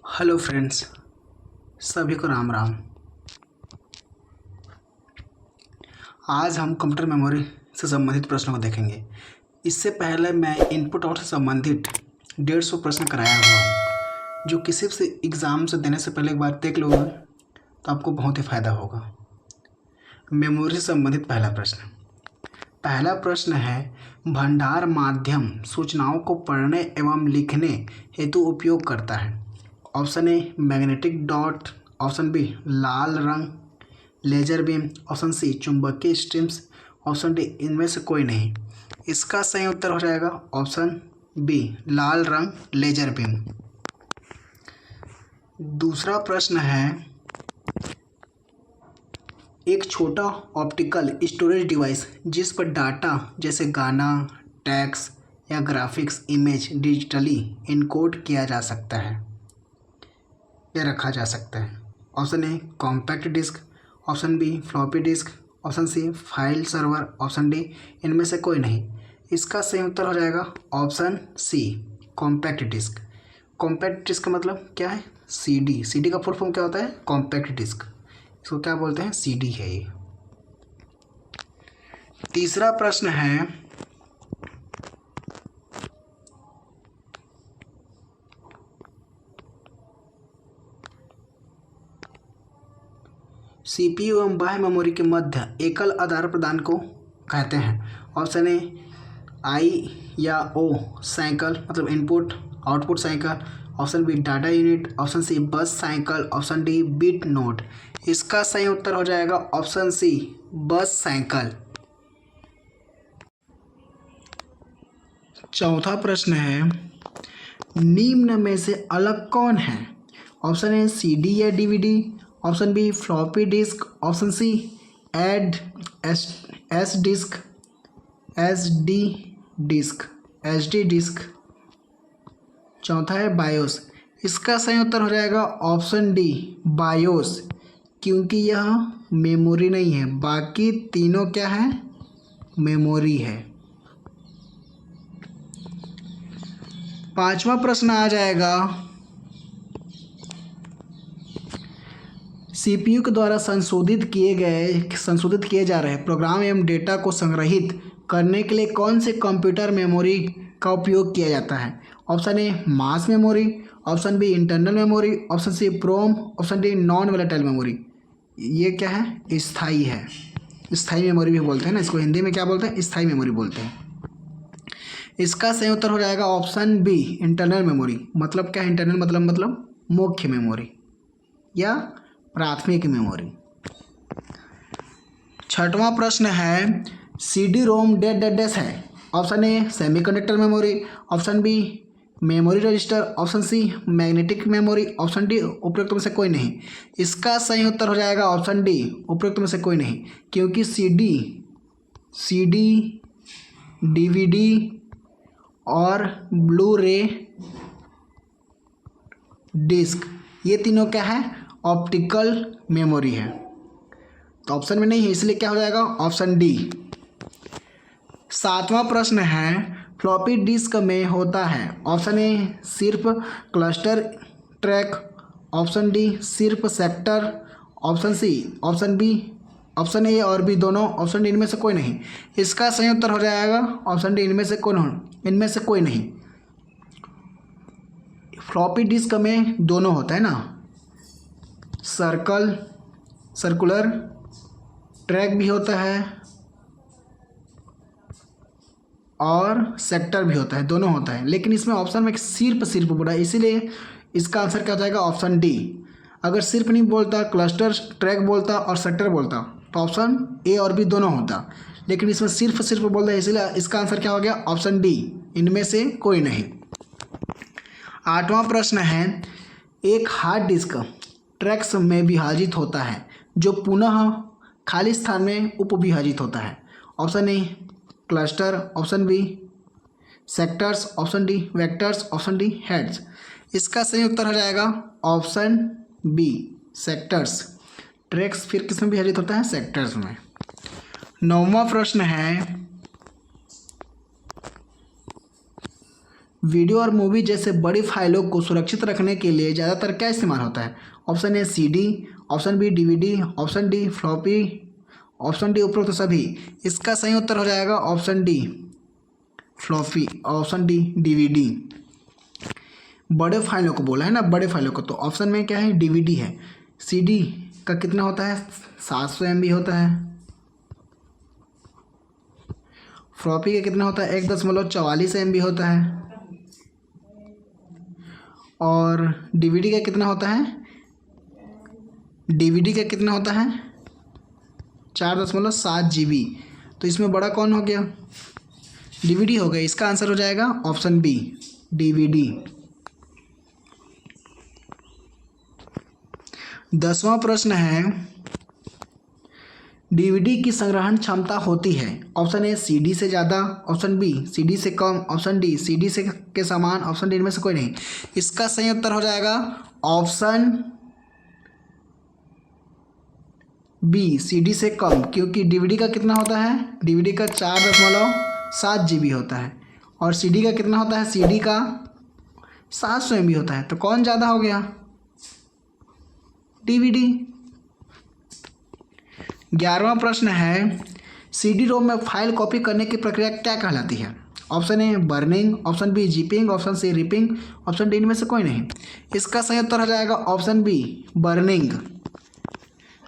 Hello friends, सभी को राम राम। आज हम कंप्यूटर मेमोरी से संबंधित प्रश्नों को देखेंगे। इससे पहले मैं इनपुट आउट से संबंधित 150 प्रश्न कराया हुआ हूँ, जो किसी से एग्ज़ाम से देने से पहले एक बार देख लोगे तो आपको बहुत ही फ़ायदा होगा। मेमोरी से संबंधित पहला प्रश्न है, भंडार माध्यम सूचनाओं को पढ़ने एवं लिखने हेतु उपयोग करता है। Option A magnetic dot, option B लाल रंग लेजर बीम, ऑप्शन सी चुंबकीय स्ट्रिम्स, ऑप्शन डी इनमें से कोई नहीं। इसका सही उत्तर हो जाएगा ऑप्शन बी लाल रंग लेजर बीम। दूसरा प्रश्न है, एक छोटा ऑप्टिकल स्टोरेज डिवाइस जिस पर डाटा जैसे गाना, टेक्स्ट या ग्राफिक्स इमेज डिजिटली इनकोड किया जा सकता है या रखा जा सकता है। Option A compact disc, option B floppy disk, option C file server, option D इनमें से कोई नहीं। इसका सही उत्तर हो जाएगा option C compact disc. Compact disc का मतलब क्या है? सीडी। सीडी का फुल फॉर्म क्या होता है? Compact disc. इसको क्या बोलते हैं? सीडी है ये। तीसरा प्रश्न है, सीपीयू एवं बाह्य मेमोरी के मध्य एकल आधार प्रदान को कहते हैं। ऑप्शन ए आई या ओ साइकिल, मतलब input output cycle, option B data unit, option C bus cycle, option D bit node. इसका सही उत्तर हो जाएगा ऑप्शन सी बस साइकिल। चौथा प्रश्न है, निम्न में से अलग कौन है? ऑप्शन ए सीडी या DVD, option B floppy disk, option C ed S disk, H D disk. चौथा है बायोस। इसका सही उत्तर हो जाएगा ऑप्शन डी बायोस, क्योंकि यह मेमोरी नहीं है, बाकी तीनों क्या है? मेमोरी है। पांचवा प्रश्न आ जाएगा, सीपीयू के द्वारा संशोधित किए जा रहे प्रोग्राम एवं डेटा को संग्रहित करने के लिए कौन से कंप्यूटर मेमोरी का उपयोग किया जाता है? Option A mass memory, option B internal memory, option C PROM, option D non volatile memory. ये क्या है? स्थायी है। स्थायी मेमोरी भी बोलते हैं ना इसको, हिंदी में क्या बोलते हैं? स्थायी मेमोरी बोलते हैं। इसका सही उत्तर हो जाएगा ऑप्शन बी इंटरनल मेमोरी। मतलब क्या है इंटरनल? मतलब मुख्य मेमोरी या प्राथमिक मेमोरी। छठवां प्रश्न है, सीडी रोम डेट डेस है। Option A semiconductor memory, option B memory register, option C magnetic memory, option D उपरोक्त में से कोई नहीं। इसका सही उत्तर हो जाएगा ऑप्शन डी उपरोक्त में से कोई नहीं, क्योंकि सीडी डीवीडी और ब्लू रे डिस्क ये तीनों क्या है? ऑप्टिकल मेमोरी है। तो ऑप्शन में नहीं है, इसलिए क्या हो जाएगा? Option D. सातवां प्रश्न है, फ्लॉपी डिस्क में होता है। ऑप्शन ए सिर्फ क्लस्टर ट्रैक, ऑप्शन डी सिर्फ sector, option C, option B, option A और बी दोनों, ऑप्शन डी इनमें से कोई नहीं। इसका सही उत्तर हो जाएगा ऑप्शन डी इनमें से कोई नहीं। फ्लॉपी डिस्क में दोनों होता है ना, सर्कुलर ट्रैक भी होता है और सेक्टर भी होता है, दोनों होता है, लेकिन इसमें ऑप्शन में सिर्फ बोला है, इसीलिए इसका आंसर क्या हो जाएगा? Option D. अगर सिर्फ नहीं बोलता, क्लस्टर ट्रैक बोलता और सेक्टर बोलता तो ऑप्शन ए और बी दोनों होता, लेकिन इसमें सिर्फ बोलता है, इसीलिए इसका आंसर क्या हो गया? ऑप्शन डी इनमें से कोई नहीं। आठवां प्रश्न है, एक हार्ड डिस्क ट्रैक्स में विभाजित होता है जो पुनः खाली स्थान में उपविभाजित होता है। Option A cluster, option B sectors, option D vectors, option D heads. इसका सही उत्तर हो जाएगा ऑप्शन बी सेक्टर्स। ट्रैक्स फिर किस में विभाजित होता है? सेक्टर्स में। नौवां प्रश्न है, वीडियो और मूवी जैसे बड़ी फाइलों को सुरक्षित रखने के लिए ज़्यादातर क्या इस्तेमाल होता है? Option A CD, option B DVD, option D floppy, option D उपरोक्त सभी। इसका सही उत्तर हो जाएगा option D floppy, option D DVD। बड़े फाइलों को बोला है ना, बड़े फाइलों को, तो ऑप्शन में क्या है? DVD है। CD का कितना होता है? 700 MB होता है। फ्लॉपी का कितना होता है? 1.44 MB होता है। और DVD का कितना होता है? DVD का कितना होता है? 4.7 GB। तो इसमें बड़ा कौन हो गया? DVD हो गया। इसका आंसर हो जाएगा ऑप्शन बी DVD। 10वां प्रश्न है, DVD की संग्रहण क्षमता होती है? ऑप्शन ए CD से ज़्यादा, ऑप्शन बी CD से कम, ऑप्शन डी CD से के समान, ऑप्शन डी इनमें से कोई नहीं। इसका सही उत्तर हो जाएगा ऑप्शन बी CD से कम, क्योंकि DVD का कितना होता है? DVD का 4.7 GB होता है और CD का कितना होता है? CD का 700 MB होता है। तो कौन ज़्यादा हो गया? DVD। 11वां प्रश्न है, CD-ROM में फाइल कॉपी करने की प्रक्रिया क्या कहलाती है? Option A burning, option B zipping, option C ripping, option D इनमें से कोई नहीं। इसका सही उत्तर हो जाएगा ऑप्शन बी बर्निंग।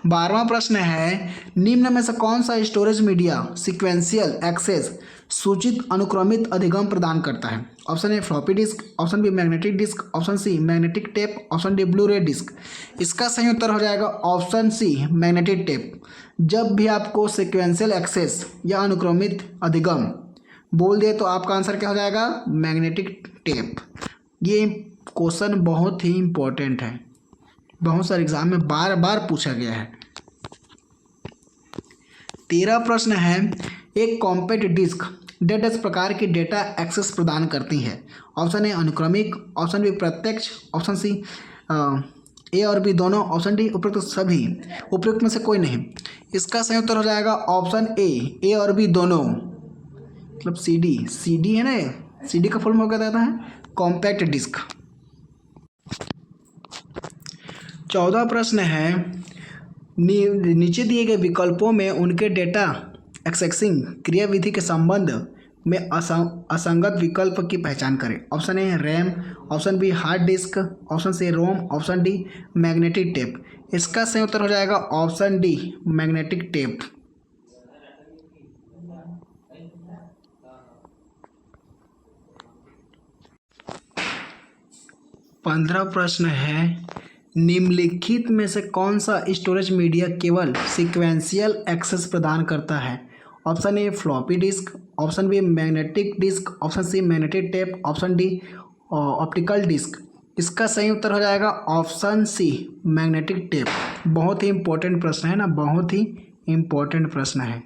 12वां प्रश्न है, निम्न में से कौन सा स्टोरेज मीडिया सीक्वेंशियल एक्सेस सूचित अनुक्रमित अधिगम प्रदान करता है? Option A floppy disk, option B magnetic disk, option C magnetic tape, option D Blu-ray disc. इसका सही उत्तर हो जाएगा ऑप्शन सी मैग्नेटिक टेप। जब भी आपको सीक्वेंशियल एक्सेस या अनुक्रमित अधिगम बोल दिए तो आपका आंसर क्या हो जाएगा? Magnetic tape. ये क्वेश्चन बहुत ही इम्पोर्टेंट है, बहुत सारे एग्जाम में बार बार पूछा गया है। 13 प्रश्न है, एक कॉम्पैक्ट डिस्क डेटा प्रकार की डेटा एक्सेस प्रदान करती है? ऑप्शन ए अनुक्रमिक, ऑप्शन बी प्रत्यक्ष, ऑप्शन सी ए और बी दोनों, ऑप्शन डी उपरोक्त सभी। उपरोक्त में से कोई नहीं। इसका सही उत्तर हो जाएगा ऑप्शन ए और बी दोनों, मतलब CD है ना, CD का फुल फॉर्म क्या रहता है? Compact disc. 14 प्रश्न है, नीचे दिए गए विकल्पों में उनके डेटा एक्सेसिंग क्रियाविधि के संबंध में असंगत विकल्प की पहचान करें। Option A RAM, option B hard disk, option C ROM, option D magnetic tape. इसका सही उत्तर हो जाएगा ऑप्शन डी मैग्नेटिक टेप। 15 प्रश्न है, निम्नलिखित में से कौन सा स्टोरेज मीडिया केवल सीक्वेंशियल एक्सेस प्रदान करता है? Option A floppy disk, option B magnetic disk, option C magnetic tape, option D optical disc. इसका सही उत्तर हो जाएगा ऑप्शन सी मैग्नेटिक टेप। बहुत ही इम्पोर्टेंट प्रश्न है ना, बहुत ही इम्पोर्टेंट प्रश्न है।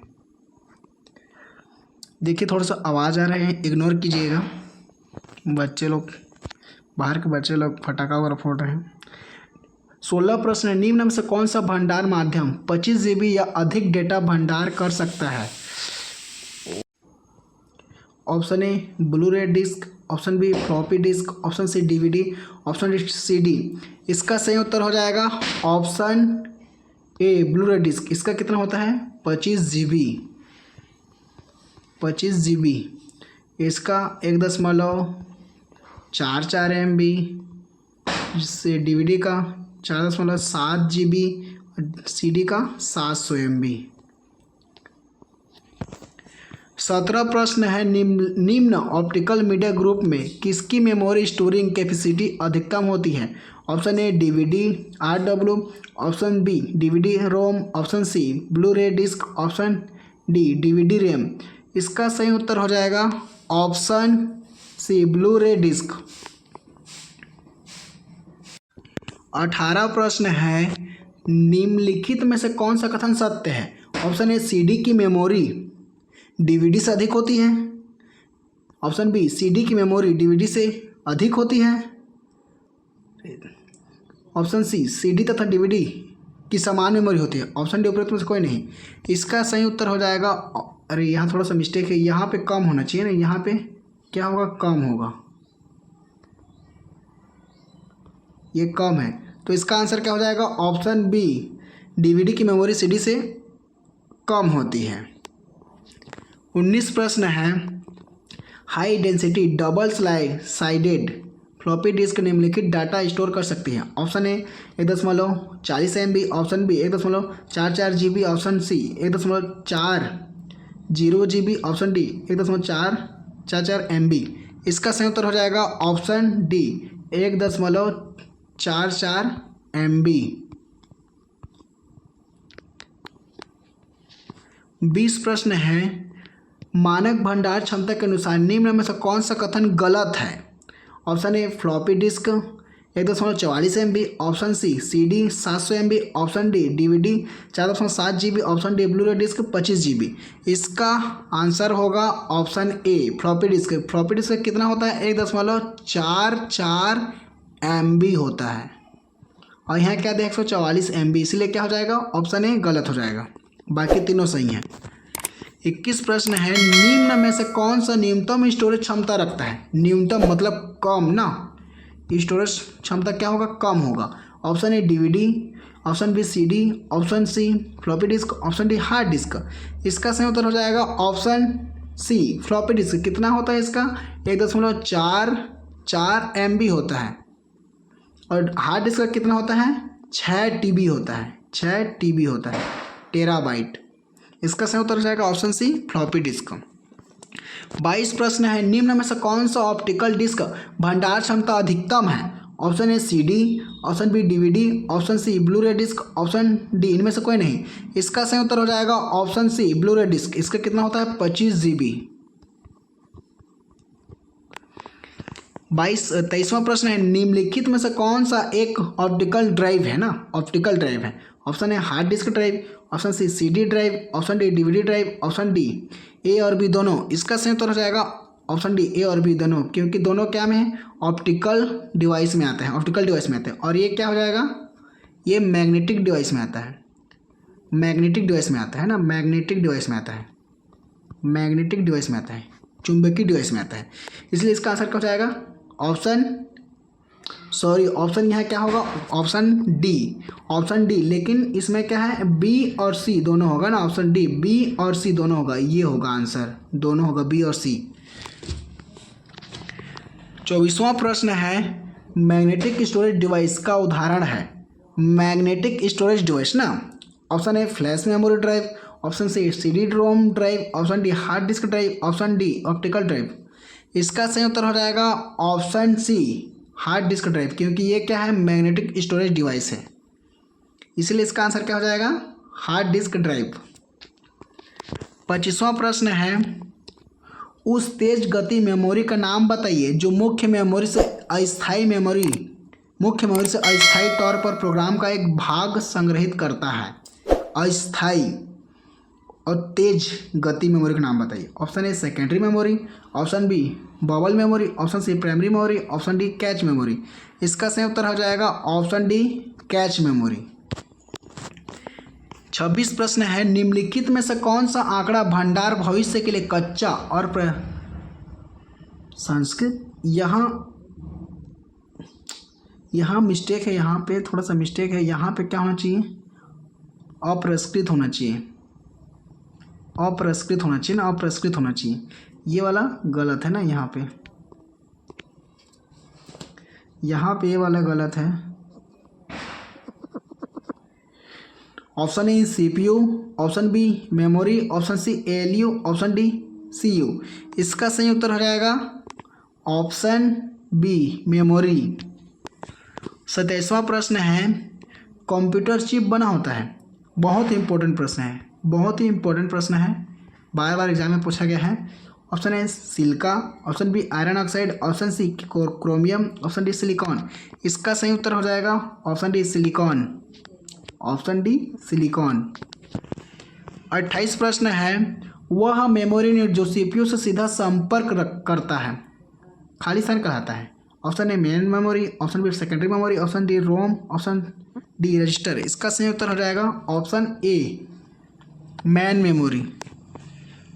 देखिए थोड़ा सा आवाज़ आ रहे हैं, इग्नोर कीजिएगा, बच्चे लोग, बाहर के बच्चे लोग फटाका वगैरह फोड़ रहे हैं। 16 प्रश्न है, निम्न में से कौन सा भंडार माध्यम 25 GB या अधिक डेटा भंडार कर सकता है? Option A Blu-ray disc, option B floppy disk, option C DVD, option D CD। इसका सही उत्तर हो जाएगा option A Blu-ray disc. इसका कितना होता है? 25 GB। 25 GB। इसका 1.44 MB, जिससे DVD का 4.7 GB, CD का 700 MB। 17 प्रश्न है, निम्न ऑप्टिकल मीडिया ग्रुप में किसकी मेमोरी स्टोरिंग कैपेसिटी अधिकतम होती है? Option A DVD RW, option B DVD ROM, option C Blu-ray disc, option D DVD RAM. इसका सही उत्तर हो जाएगा option C Blu-ray disc. 18 प्रश्न है, निम्नलिखित में से कौन सा कथन सत्य है? ऑप्शन ए CD की मेमोरी DVD से अधिक होती है, ऑप्शन बी CD की मेमोरी DVD से अधिक होती है, ऑप्शन सी CD तथा DVD की समान मेमोरी होती है, ऑप्शन डी उपरोक्त में से कोई नहीं। इसका सही उत्तर हो जाएगा, अरे यहाँ थोड़ा सा मिस्टेक है, यहाँ पे कम होना चाहिए ना, यहाँ पे क्या होगा? कम होगा। ये कम है, तो इसका आंसर क्या हो जाएगा? ऑप्शन बी, डीवीडी की मेमोरी सीडी से कम होती है। 19 प्रश्न है, high density double sided floppy disk निम्नलिखित डाटा स्टोर कर सकती है। Option A 1.40 MB, option B 1.44 GB, option C 1.40 GB, option D 1.444 MB। इसका सही उत्तर हो जाएगा ऑप्शन डी 1.44 MB। 20 प्रश्न है, मानक भंडार क्षमता के अनुसार निम्न में से कौन सा कथन गलत है? Option A floppy disk 1.44 MB, option C CD 700 MB, option D DVD 4.7 GB, option D Blu-ray disc 25 GB। इसका आंसर होगा option A floppy disk. Floppy disk कितना होता है? 1.44 MB होता है, और यहाँ क्या दिया 144 MB, इसलिए क्या हो जाएगा? ऑप्शन ए गलत हो जाएगा, बाकी तीनों सही हैं। 21 प्रश्न है, निम्न में से कौन सा न्यूनतम स्टोरेज क्षमता रखता है? न्यूनतम मतलब कम ना, स्टोरेज क्षमता क्या होगा? कम होगा। Option A DVD, option B CD, option C floppy disk, option D hard disk. इसका सही उत्तर हो जाएगा ऑप्शन सी फ्लॉपी डिस्क। कितना होता है इसका? 1.44 MB होता है, और हार्ड डिस्क का कितना होता है? 6 TB होता है, 6 TB होता है, टेराबाइट। इसका सही उत्तर हो जाएगा ऑप्शन सी फ्लॉपी डिस्क। 22 प्रश्न है, निम्न में से कौन सा ऑप्टिकल डिस्क भंडार क्षमता अधिकतम है? Option A CD, option B DVD, option C Blu-ray disc, option D इनमें से कोई नहीं। इसका सही उत्तर हो जाएगा ऑप्शन सी ब्लूरे डिस्क। इसका कितना होता है? 25 GB। 23वां प्रश्न है, निम्नलिखित में से कौन सा एक ऑप्टिकल ड्राइव है ना? ऑप्टिकल ड्राइव है। Option A hard disk drive, option C CD drive, option D DVD drive, option D A और बी दोनों। इसका सही उत्तर हो जाएगा ऑप्शन डी ए और बी दोनों, क्योंकि दोनों क्या में है? ऑप्टिकल डिवाइस में आते हैं, ऑप्टिकल डिवाइस में आते हैं। और ये क्या हो जाएगा? ये मैग्नेटिक डिवाइस में आता है, मैग्नेटिक डिवाइस में आता है ना, मैग्नेटिक डिवाइस में आता है, मैग्नेटिक डिवाइस में आता है, चुंबकीय डिवाइस में आता है। इसलिए इसका आंसर क्या हो जाएगा? ऑप्शन यहाँ क्या होगा? Option D. लेकिन इसमें क्या है? बी और सी दोनों होगा ना, ऑप्शन डी बी और सी दोनों होगा, ये होगा आंसर, दोनों होगा बी और सी। 24वां प्रश्न है, मैग्नेटिक स्टोरेज डिवाइस का उदाहरण है। मैग्नेटिक स्टोरेज डिवाइस ना, option A flash memory drive, option C CD ROM drive, option D hard disk drive, option D optical drive. इसका सही उत्तर हो जाएगा option C hard disk drive, क्योंकि ये क्या है? मैग्नेटिक स्टोरेज डिवाइस है, इसलिए इसका आंसर क्या हो जाएगा? Hard disk drive. 25वां प्रश्न है, उस तेज गति मेमोरी का नाम बताइए जो मुख्य मेमोरी से अस्थायी तौर पर प्रोग्राम का एक भाग संग्रहित करता है। अस्थायी और तेज गति मेमोरी का नाम बताइए। Option A secondary memory, option B bubble memory, option C primary memory, option D cache memory. इसका सही उत्तर हो जाएगा ऑप्शन डी कैच मेमोरी। 26 प्रश्न है, निम्नलिखित में से कौन सा आंकड़ा भंडार भविष्य के लिए कच्चा और संस्कृत यहाँ मिस्टेक है, यहाँ पे थोड़ा सा मिस्टेक है। यहाँ पे क्या होना चाहिए? अप्रस्कृत होना चाहिए, अप्रस्कृत होना चाहिए ना, अप्रस्कृत होना चाहिए। ये वाला गलत है ना, यहाँ पे ये वाला गलत है। Option A CPU, option B memory, option C ALU, option D CU। इसका सही उत्तर हो जाएगा ऑप्शन बी मेमोरी। 27वां प्रश्न है, कंप्यूटर चिप बना होता है। बहुत ही इंपॉर्टेंट प्रश्न है, बहुत ही इंपॉर्टेंट प्रश्न है, बार बार एग्जाम में पूछा गया है। Option A silica, option B iron oxide, option C chromium, option D silicon. इसका सही उत्तर हो जाएगा option D silicon, option D silicon. 28 प्रश्न है, वह मेमोरी यूनिट जो CPU से सीधा संपर्क करता है खाली स्थान कहलाता है। Option A main memory, option B secondary memory, option D ROM, option D register. इसका सही उत्तर हो जाएगा ऑप्शन ए मैन मेमोरी।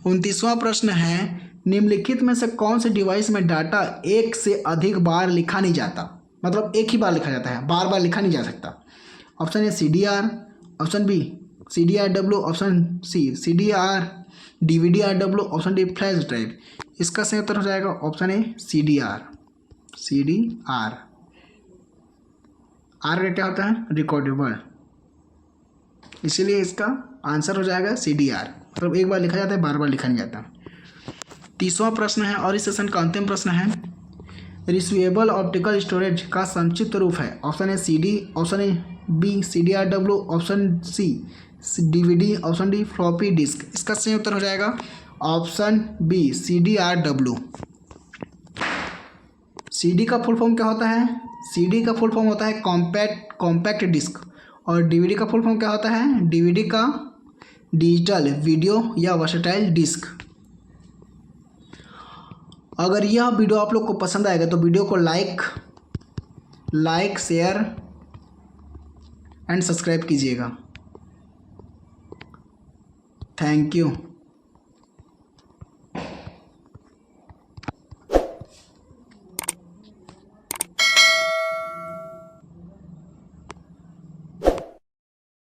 29वां प्रश्न है, निम्नलिखित में से कौन से डिवाइस में डाटा एक से अधिक बार लिखा नहीं जाता? मतलब एक ही बार लिखा जाता है, बार बार लिखा नहीं जा सकता। Option A CDR, option B CDRW, option C CDR DVD-RW, option D flash drive. इसका सही उत्तर हो जाएगा ऑप्शन ए CDR। आर का क्या होता है? रिकॉर्डेबल, इसीलिए इसका आंसर हो जाएगा CDR। मतलब एक बार लिखा जाता है, बार बार लिखा नहीं जाता। 30वां प्रश्न है और इस सेशन का अंतिम प्रश्न है। रिसीवेबल ऑप्टिकल स्टोरेज का संक्षिप्त रूप है। Option A CD, option A B CDRW, option C DVD, option D floppy disk. इसका सही उत्तर हो जाएगा ऑप्शन बी CDRW। CD का फुल फॉर्म क्या होता है? CD का फुल फॉर्म होता है कॉम्पैक्ट डिस्क, और DVD का फुल फॉर्म क्या होता है? DVD का डिजिटल वीडियो या वर्सटाइल डिस्क। अगर यह वीडियो आप लोग को पसंद आएगा तो वीडियो को लाइक शेयर एंड सब्सक्राइब कीजिएगा। Thank you.